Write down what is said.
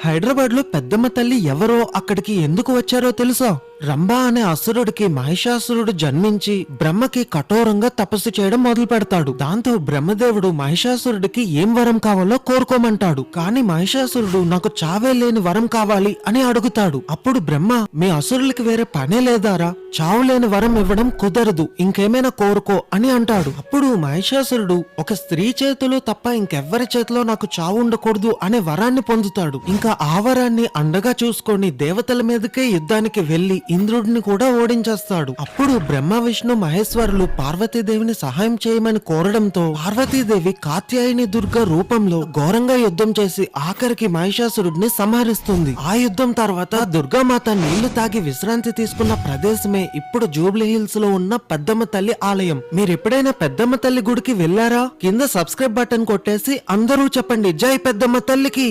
హైదరాబాద్ లో పెద్దమ్మ తల్లి ఎవరో అక్కడికి ఎందుకు వచ్చారో తెలుసా? రంభ అనే అసురుడికి మహిషాసురుడు జన్మించి బ్రహ్మకి కఠోరంగా తపస్సు చేయడం మొదలు పెడతాడు. దాంతో బ్రహ్మదేవుడు మహిషాసురుడికి ఏం వరం కావాలో కోరుకోమంటాడు. కానీ మహిషాసురుడు నాకు చావే లేని వరం కావాలి అని అడుగుతాడు. అప్పుడు బ్రహ్మ, మీ అసురులకి వేరే పనే లేదారా? చావు లేని వరం ఇవ్వడం కుదరదు, ఇంకేమైనా కోరుకో అని అంటాడు. అప్పుడు మహిషాసురుడు ఒక స్త్రీ చేతిలో తప్ప ఇంకెవ్వరి చేతిలో నాకు చావు ఉండకూడదు అనే వరాన్ని పొందుతాడు. ఇంకా ఆ వరాన్ని అండగా చూసుకొని దేవతల మీదకే యుద్ధానికి వెళ్లి ఇంద్రుడిని కూడా ఓడించేస్తాడు. అప్పుడు బ్రహ్మ విష్ణు మహేశ్వరులు పార్వతీదేవిని సహాయం చేయమని కోరడంతో పార్వతీదేవి కాత్యాయని దుర్గ రూపంలో ఘోరంగా యుద్ధం చేసి ఆఖరికి మహిషాసురుడిని సంహరిస్తుంది. ఆ యుద్ధం తర్వాత దుర్గామాత నీళ్లు తాగి విశ్రాంతి తీసుకున్న ప్రదేశమే ఇప్పుడు జూబ్లీ హిల్స్ లో ఉన్న పెద్దమ్మ తల్లి ఆలయం. మీరు ఎప్పుడైనా పెద్దమ్మ తల్లి గుడికి వెళ్లారా? కింద సబ్స్క్రైబ్ బటన్ కొట్టేసి అందరూ చెప్పండి, జై పెద్దమ్మ తల్లికి.